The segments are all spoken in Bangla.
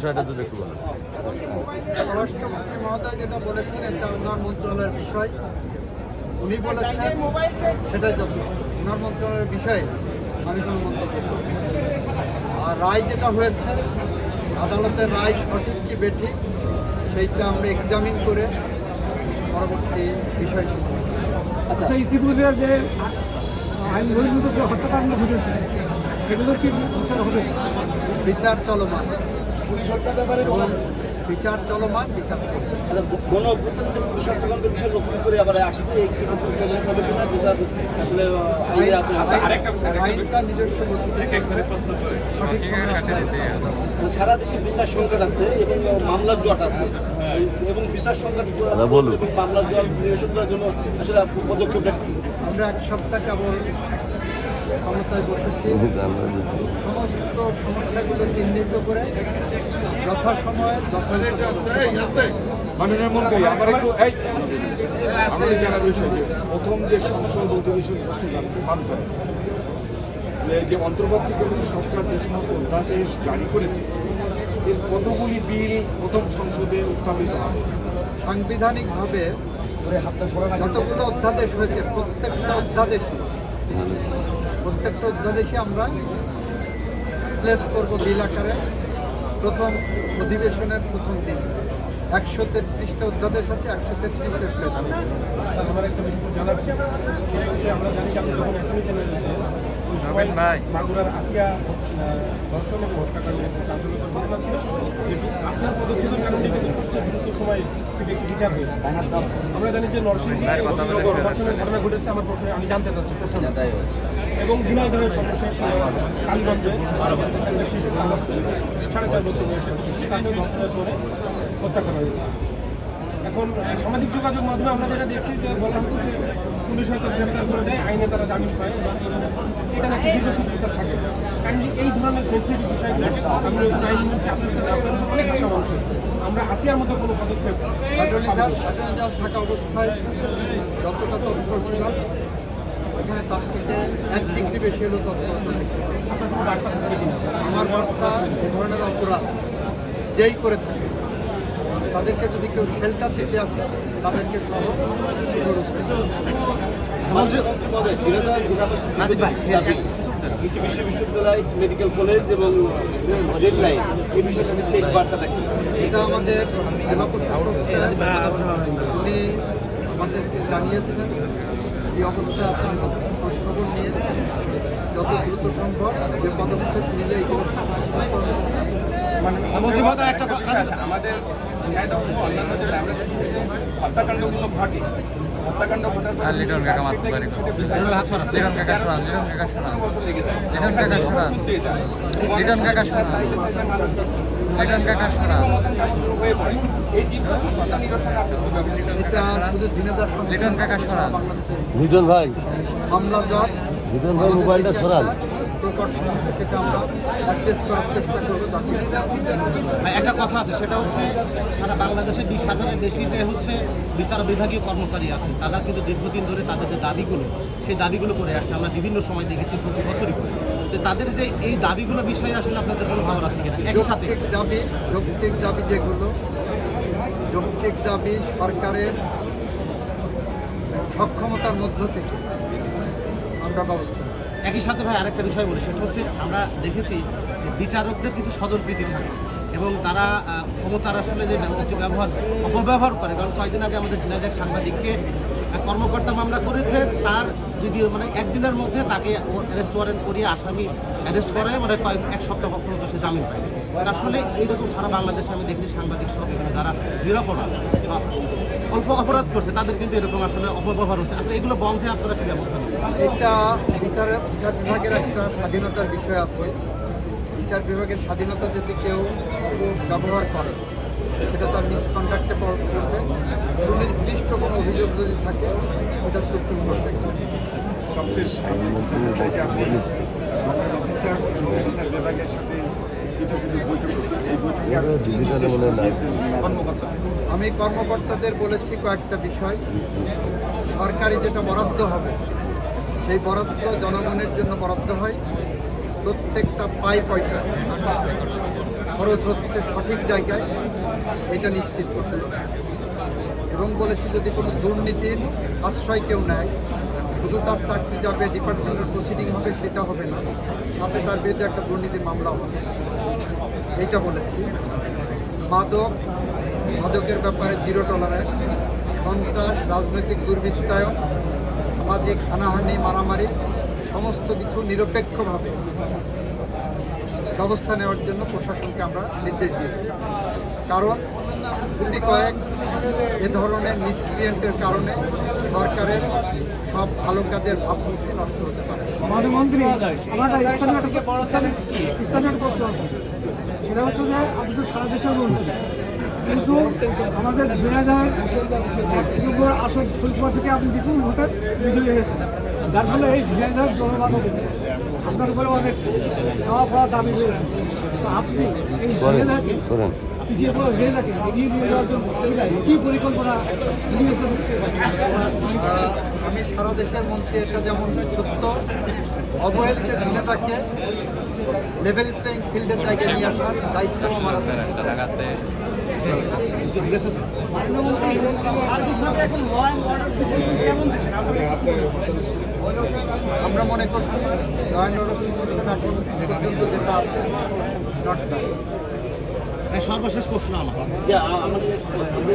স্বরাষ্ট্রমন্ত্রী মহোদয় যেটা বলেছেন এটা ওনার মন্ত্রণালয়ের বিষয়, উনি বলেছেন সেটাই যথেষ্ট। ওনার মন্ত্রণালয়ের বিষয়ে আমি কোনো মন্তব্য করব না। আর রায় যেটা হয়েছে, আদালতের রায় সঠিক কি বেঠিক সেইটা আমরা এক্সামিন করে পরবর্তী বিষয় সিদ্ধান্ত। আচ্ছা, ইতিপূর্বে যে আইন বহির্ভূত যে হত্যাকাণ্ড ঘটেছে সেগুলো কি বিচার হবে? বিচার চলমান, পুলিশ হত্যা ব্যাপারে এবং বিচার চলমান, বিচার গণ অভ্যুত্থানের জন্য পুলিশ হত্যাকাণ্ডের বিষয় লক্ষ্য করে আবার আসছে এই হবে কিনা বিচার আসলে আইনটা নিজস্ব গতিতে সঠিক সময় সারা দেশে বিচার সংকট আছে এবং মামলার জট আছে এবং বিচার সংকট মামলার জট নিরসন করার জন্য আসলে পদক্ষেপ রাখছি। আমরা এক সপ্তাহ কেবল ক্ষমতায় বসেছি, সমস্ত সমস্যাগুলো চিহ্নিত করে যথাসময়ে মাননীয় মন্ত্রী আমার একটু আমাদের জানার বিষয় যে প্রথম যে সংসদ অধিবেশন প্রশ্ন যাচ্ছে মানতে যে অন্তর্বর্তীকালীন সরকার যে সমস্ত অধ্যাদেশ জারি করেছে এর কতগুলি বিল প্রথম সংসদে উত্থাপিত হবে? সাংবিধানিকভাবে যতগুলো অধ্যাদেশ হয়েছে প্রত্যেকটা অধ্যাদেশে আমরা প্লেস করব বিল আকারে প্রথম অধিবেশনের প্রথম দিন। 133টা অধ্যাদেশ আছে, 133টা প্লেস করব। আমার একটা বিষয় জানাচ্ছি, আমরা জানি যে আপনি যখন অ্যাটর্নি জেনারেল ছিলেন ওই সময় মাগুরার আসিয়া ধর্ষণ এবং হত্যাকাণ্ডের চাঞ্চল্যকর ঘটনা ছিল, যেহেতু আপনার পদক্ষেপের কারণে কিন্তু সবচেয়ে দ্রুত সময় বিচার হয়েছে। আমরা জানি যে নরসিংদী ধর্ষণের ঘটনা ঘটেছে, আমার প্রশ্ন আমি জানতে চাচ্ছি প্রশ্ন, এবং ঝিনাইদহের সর্বশেষ কালীগঞ্জে একটা শিশু 4.5 বছর বয়সে তাকে ধর্ষণের করে হত্যা করা হয়েছে। এখন সামাজিক যোগাযোগ মাধ্যমে আমরা যেটা দেখছি যে বলা হচ্ছে যে পুলিশ হয়তো গ্রেফতার করে দেয়, আইনে তারা জামিন পায়, এটা নাকি দীর্ঘসূত্রতা থাকে। কারণ এই ধরনের সেন্সিটিভ বিষয়গুলো আমি নতুন আইনমন্ত্রী আপনার অনেক আশা মানুষের আমরা আসিয়ার মতো কোনো পদক্ষেপ থাকা অবস্থায় যতটা তথ্য ছিল এখানে তার থেকে 1 ডিগ্রি বেশি হলো তৎপরতা দেখতে। আপনার কোনো বার্তা থাকবে কিনা? আমার বার্তা, এ ধরনের অপরাধ যেই করে থাকে তাদেরকে যদি কেউ শেল্টার দিতে আসে তাদেরকে সহ কৃষি বিশ্ববিদ্যালয়, মেডিকেল কলেজ এবং রেল লাইন এই বিষয়টা সেই বার্তাটা কি? এটা আমাদের জেলা প্রশাসক উনি আমাদেরকে জানিয়েছেন এই অবস্থা আছে, খোঁজখবর নিয়ে যত দ্রুত সম্ভব যে পদক্ষেপ নিলে এইগুলো একটা কথা আছে, আমাদের অন্যান্য জেলায় আমরা হত্যাকাণ্ডগুলো ঘটে, হত্যাকাণ্ড ঘটার পর লিটন কাকা মারতে পারি, লিটন কাকা শোনা, লিটন কাকা শোনা, লিটন কাকা শোনা, লিটন কাকা শোনা, লিটন কাকা শোনা। এটা শুধু ঝিনাইদহ লিটন কাকা শোনা, লিটন ভাই, মামলা জট, লিটন ভাই মোবাইলটা সরান। প্রকট সমস্যা, সেটা আমরা অ্যাড্রেস করার চেষ্টা করবো। একটা কথা আছে, সেটা হচ্ছে সারা বাংলাদেশে 20,000-এর বেশি যে হচ্ছে বিচার বিভাগীয় কর্মচারী আছে, তারা কিন্তু দীর্ঘদিন ধরে তাদের যে দাবিগুলো সেই দাবিগুলো করে আসছে, আমরা বিভিন্ন সময় দেখেছি প্রতি বছরই করে। তো তাদের যে এই দাবিগুলো বিষয়ে আসলে আপনাদের কোনো ভাবনা আছে কিনা? একই সাথে যৌক্তিক দাবি যেগুলো, যৌক্তিক দাবি সরকারের সক্ষমতার মধ্য থেকে আমরা ব্যবস্থা। একই সাথে ভাই আরেকটা বিষয় বলি, সেটা হচ্ছে আমরা দেখেছি বিচারকদের কিছু স্বজনপ্রীতি থাকে এবং তারা ক্ষমতার আসলে যে অপব্যবহার করে। কারণ কয়েকদিন আগে আমাদের ঝিনাইদহ সাংবাদিককে কর্মকর্তা মামলা করেছে, তার যদি মানে একদিনের মধ্যে তাকে অ্যারেস্ট ওয়ারেন্ট করিয়ে আসামি অ্যারেস্ট করে মানে এক সপ্তাহ পর্যন্ত সে জামিন পায়। আসলে এইরকম সারা বাংলাদেশে আমি দেখি সাংবাদিক সব যারা নিরাপরাধ অল্প অপরাধ করছে তাদের কিন্তু এরকম আসলে অপব্যবহার হচ্ছে। আসলে এগুলো বন্ধে আপনারা কি ব্যবস্থা নেন? এটা বিচার বিভাগের একটা স্বাধীনতার বিষয় আছে। বিচার বিভাগের স্বাধীনতা যদি কেউ ব্যবহার করে সেটা তার মিসকন্ডাক্টে করবে। সুনির্দিষ্ট কোনো অভিযোগ যদি থাকে এটা সুপ্রিম কোর্ট দেখবে। সবশেষ চাই যে আপনি গভর্নমেন্ট অফিসার্স এবং বিচার বিভাগের সাথে বৈঠক, এই বৈঠকে কর্মকর্তা, আমি কর্মকর্তাদের বলেছি কয়েকটা বিষয়। সরকারি যেটা বরাদ্দ হবে সেই বরাদ্দ জনগণের জন্য বরাদ্দ হয়, প্রত্যেকটা পয়সা খরচ হচ্ছে সঠিক জায়গায়, এটা নিশ্চিত করতে পেরেছি। এবং বলেছি যদি কোনো দুর্নীতির আশ্রয় কেউ নেয়, শুধু তার চাকরি যাবে, ডিপার্টমেন্টের প্রসিডিং হবে, সেটা হবে না, সাথে তার বিরুদ্ধে একটা দুর্নীতির মামলা হবে, এইটা বলেছি। মাদকের ব্যাপারে জিরো টলারেন্স, সন্ত্রাস, রাজনৈতিক দুর্বৃত্তায়ন, সামাজিক হানাহানি, মারামারি, সমস্ত কিছু নিরপেক্ষভাবে ব্যবস্থা নেওয়ার জন্য প্রশাসনকে আমরা নির্দেশ দিয়েছি। কারণ গুটি কয়েক এ ধরনের মিসক্রিয়েন্টের কারণে সরকারের সব ভালো কাজের ভাবমূর্তি নষ্ট হতে পারে। আমাদের মন্ত্রী আমার স্থানীয় একটা প্রশ্ন আছে, সেটা হচ্ছে যে আপনি তো সারা দেশের মন্ত্রী, কিন্তু আমাদের ঝিনাইদহের আসন শৈলকুপা থেকে আপনি বিপুল ভোটে বিজয়ী হয়েছেন, যার ফলে এই ঝিনাইদহের জনমানব আপনার উপরে অনেক খাওয়া পাওয়া দাবি রয়েছে। তো আপনি এই ঝিনাইদহকে পিছিয়ে পড়া ঝিনাইদহকে এগিয়ে নিয়ে যাওয়ার জন্য কী পরিকল্পনা নিয়েছেন? আমি সারা দেশের মন্ত্রী, এটা যেমন সত্য, অবহেলিত ঝিনাইদহকে লেভেল প্লেইং ফিল্ডের জায়গায় নিয়ে আসার দায়িত্ব আমার আছে। আমরা মনে করছি ল অ্যান্ড অর্ডার সিচুয়েশন এখন পর্যন্ত যেটা আছে নট ব্যাড। সর্বশেষ প্রশ্ন আমার যে আমাদের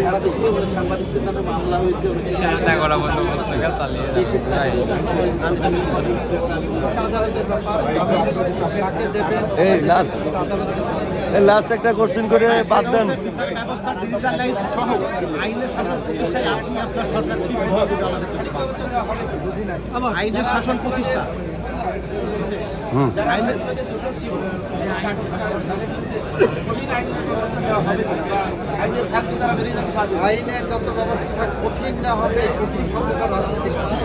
সারা দেশে সাংবাদিকদের নামে মামলা হয়েছে, আদালতের ব্যাপার কাকে দেবেন, লাস্ট একটা কোশ্চেন করে বাদ দেন। বিচার ব্যবস্থা ডিজিটালাইজ সহ আইনের শাসন প্রতিষ্ঠায় আপনি আপনার সরকার কি পদক্ষেপ আমাদেরকে বুঝি নাই। আইনের শাসন প্রতিষ্ঠা আইনের আইনের যত ব্যবস্থা কঠিন না হবে, কঠিন শব্দটা রাজনৈতিক শব্দ।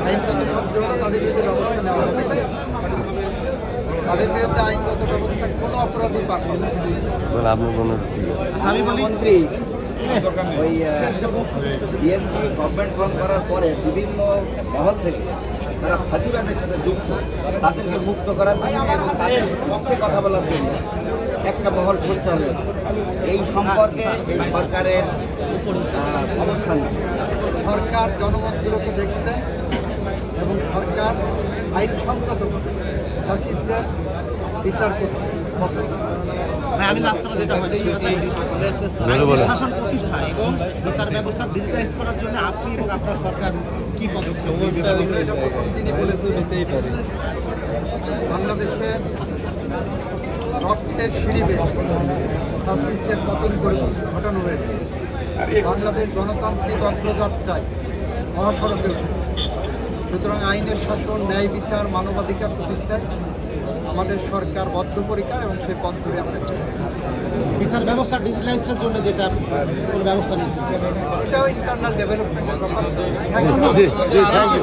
আইন যত শব্দ হলো তাদের বিরুদ্ধে ব্যবস্থা নেওয়া হবে, তাদের বিরুদ্ধে আইনগত ব্যবস্থা কোনো অপরাধী পাবে না। আপনার মনে হচ্ছে ঠিক আছে। আমি বলি মন্ত্রী ওই বিএনপি গভর্নমেন্ট ফর্ম করার পরে বিভিন্ন মহল থেকে তারা ফাঁসিবাদের সাথে যুক্ত, তাদেরকে মুক্ত করার জন্য এবং তাদের পক্ষে কথা বলার জন্য একটা মহল সোচ্চার হয়েছে। এই সম্পর্কে এই সরকারের অবস্থান কি? সরকার জনমতগুলোকে দেখছে এবং সরকার আইনসঙ্গত ফাঁসিদের বিচার করতে কত। আমি লাস্ট যেটা বলি শাসন প্রতিষ্ঠা এবং বিচার ব্যবস্থা ডিজিটালাইজ করার জন্য আপনি এবং আপনার সরকার কি পদক্ষেপ নিচ্ছেন? এটা প্রথম দিনই বলেছি, বাংলাদেশে রক্তের সিঁড়ি বেয়ে ফ্যাসিস্টদের পতন ঘটানো হয়েছে। বাংলাদেশ গণতান্ত্রিক অগ্রযাত্রায় মহাসড়কে উঠেছে। সুতরাং আইনের শাসন, ন্যায় বিচার, মানবাধিকার প্রতিষ্ঠায় আমাদের সরকার বদ্ধপরিকর এবং সেই পথ ধরে আমরা বিচার ব্যবস্থা ডিজিটালাইজের জন্য যেটা কোনো ব্যবস্থা নিয়েছে এটাও ইন্টারনাল ডেভেলপমেন্টের ব্যাপার। Thank you.